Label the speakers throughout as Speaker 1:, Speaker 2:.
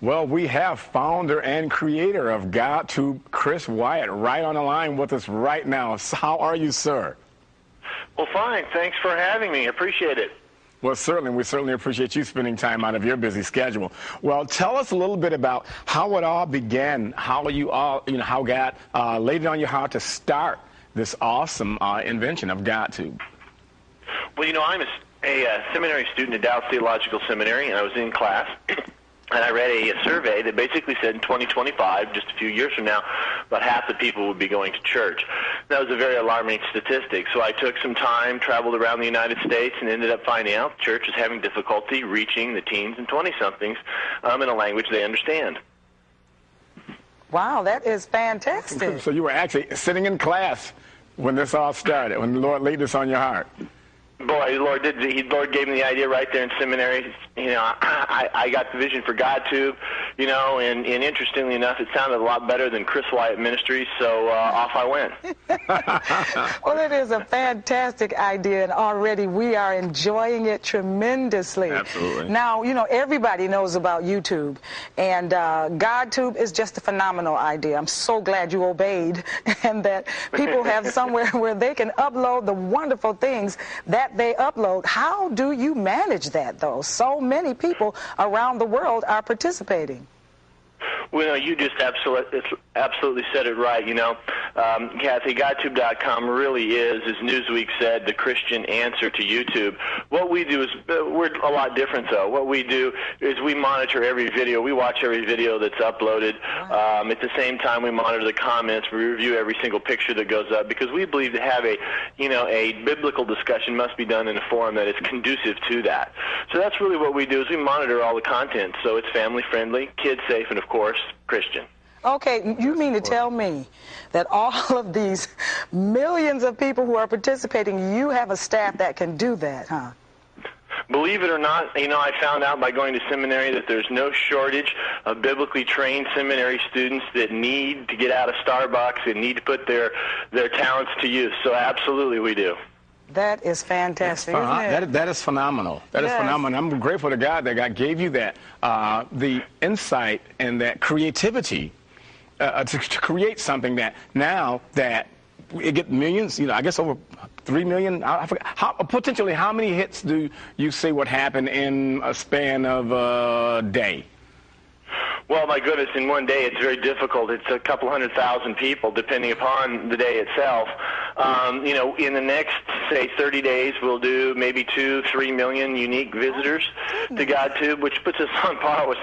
Speaker 1: Well, we have founder and creator of GodTube, Chris Wyatt, right on the line with us right now. So how are you, sir?
Speaker 2: Well, fine. Thanks for having me. Appreciate it.
Speaker 1: Well, certainly. We certainly appreciate you spending time out of your busy schedule. Well, tell us a little bit about how it all began, how you all, how God laid it on your heart to start this awesome invention of GodTube.
Speaker 2: Well, I'm a seminary student at Dallas Theological Seminary, and I was in class. And I read a survey that basically said in 2025, just a few years from now, about half the people would be going to church. That was a very alarming statistic. So I took some time, traveled around the United States, and ended up finding out the church is having difficulty reaching the teens and 20-somethings in a language they understand.
Speaker 3: Wow, that is fantastic.
Speaker 1: So you were actually sitting in class when this all started, when the Lord laid this on your heart.
Speaker 2: Boy, the Lord gave me the idea right there in seminary. I got the vision for GodTube, and interestingly enough, it sounded a lot better than Chris Wyatt Ministries, so off I went.
Speaker 3: Well, it is a fantastic idea, and already we are enjoying it tremendously.
Speaker 1: Absolutely.
Speaker 3: Now, everybody knows about YouTube, and GodTube is just a phenomenal idea. I'm so glad you obeyed, and that people have somewhere where they can upload the wonderful things that they upload. How do you manage that, though? So many people around the world are participating.
Speaker 2: Well, you just absolutely said it right. Kathy, GodTube.com really is, as Newsweek said, the Christian answer to YouTube. What we do is, we're a lot different, though. What we do is we monitor every video. We watch every video that's uploaded. At the same time, we monitor the comments. We review every single picture that goes up, because we believe to have a biblical discussion must be done in a forum that is conducive to that. So that's really what we do, is we monitor all the content, so it's family-friendly, kid-safe, and, of course, Christian.
Speaker 3: Okay, you mean to tell me that all of these millions of people who are participating, you have a staff that can do that, huh?
Speaker 2: Believe it or not, I found out by going to seminary that there's no shortage of biblically trained seminary students that need to get out of Starbucks and need to put their talents to use. So absolutely we do.
Speaker 3: That is fantastic, isn't it?
Speaker 1: That is phenomenal. That is phenomenal. I'm grateful to God that God gave you that, the insight and that creativity to create something that now that it gets millions, I guess over 3 million. I forgot, potentially how many hits do you say would happen in a span of a day?
Speaker 2: Well, my goodness, in one day it's very difficult. It's a couple 100,000 people, depending upon the day itself. In the next, say, 30 days, we'll do maybe 2-3 million unique visitors to GodTube, which puts us on par with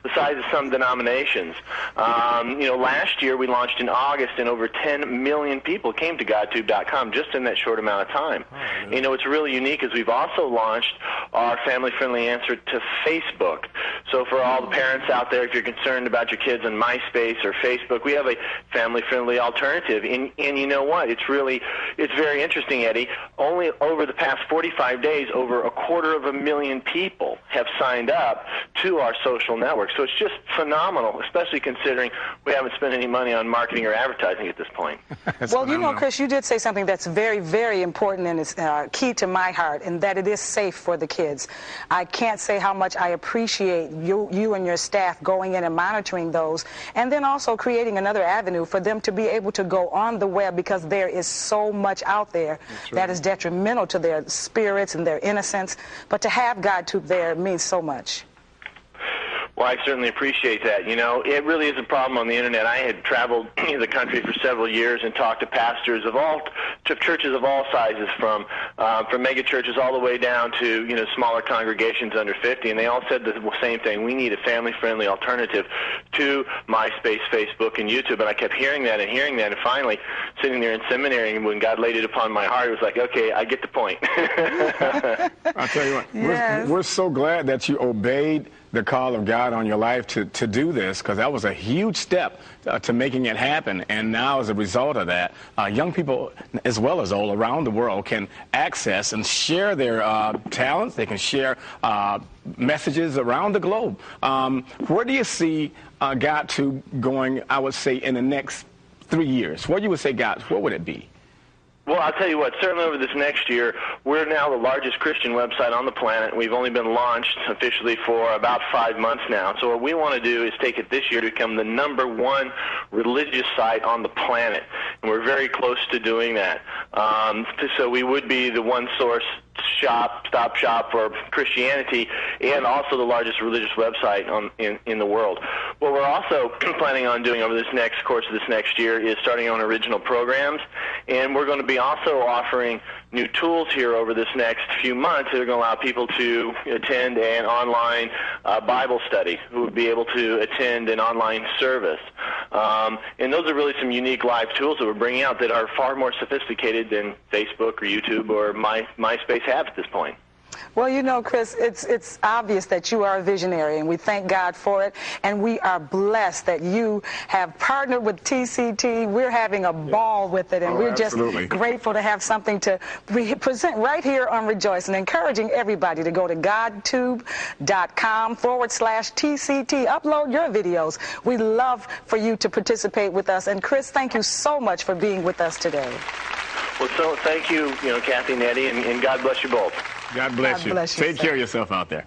Speaker 2: the size of some denominations. Last year we launched in August, and over 10 million people came to GodTube.com just in that short amount of time. What's really unique is we've also launched our family-friendly answer to Facebook. So for all the parents out there, if you're concerned about your kids on MySpace or Facebook, we have a family-friendly alternative. And you know what? It's very interesting, Eddie. Only over the past 45 days, over 250,000 people have signed up to our social network. So it's just phenomenal, especially considering we haven't spent any money on marketing or advertising at this point.
Speaker 3: Well, Chris, you did say something that's very, very important and is key to my heart, and that it is safe for the kids. I can't say how much I appreciate you and your staff going in and monitoring those, and then also creating another avenue for them to be able to go on the web, because there is so much out there that is detrimental to their spirits and their innocence. But to have GodTube there means so much.
Speaker 2: Well, I certainly appreciate that. It really is a problem on the Internet. I had traveled the country for several years and talked to pastors to churches of all sizes, from mega churches all the way down to smaller congregations under 50, and they all said the same thing. We need a family-friendly alternative to MySpace, Facebook, and YouTube. And I kept hearing that, and finally, sitting there in seminary, and when God laid it upon my heart, it was like, okay, I get the point.
Speaker 1: I'll tell you what, we're so glad that you obeyed the call of God on your life to do this, because that was a huge step to making it happen. And now, as a result of that, young people, as well as old, around the world can access and share their talents. They can share messages around the globe. Where do you see GodTube going, I would say, in the next 3 years? What you would say, God, what would it be?
Speaker 2: Well, I'll tell you what, certainly over this next year, we're now the largest Christian website on the planet. We've only been launched officially for about 5 months now. So what we want to do is take it this year to become the #1 religious site on the planet. And we're very close to doing that. So we would be the one source stop shop for Christianity, and also the largest religious website in the world. What we're also planning on doing over this course of this next year is starting on original programs, and we're going to be also offering new tools here over this next few months that are going to allow people to attend an online Bible study, who would be able to attend an online service. And those are really some unique live tools that we're bringing out that are far more sophisticated than Facebook or YouTube or MySpace have at this point.
Speaker 3: Well, you know, Chris, it's obvious that you are a visionary, and we thank God for it. And we are blessed that you have partnered with TCT. We're having a ball with it, and we're
Speaker 1: absolutely.
Speaker 3: just grateful to have something to present right here on Rejoice, and encouraging everybody to go to GodTube.com/TCT. Upload your videos. We love for you to participate with us. And Chris, thank you so much for being with us today.
Speaker 2: Well, so thank you, Kathy and Eddie, and God bless you both.
Speaker 1: God bless you.
Speaker 3: God bless you,
Speaker 1: Take care of yourself out there.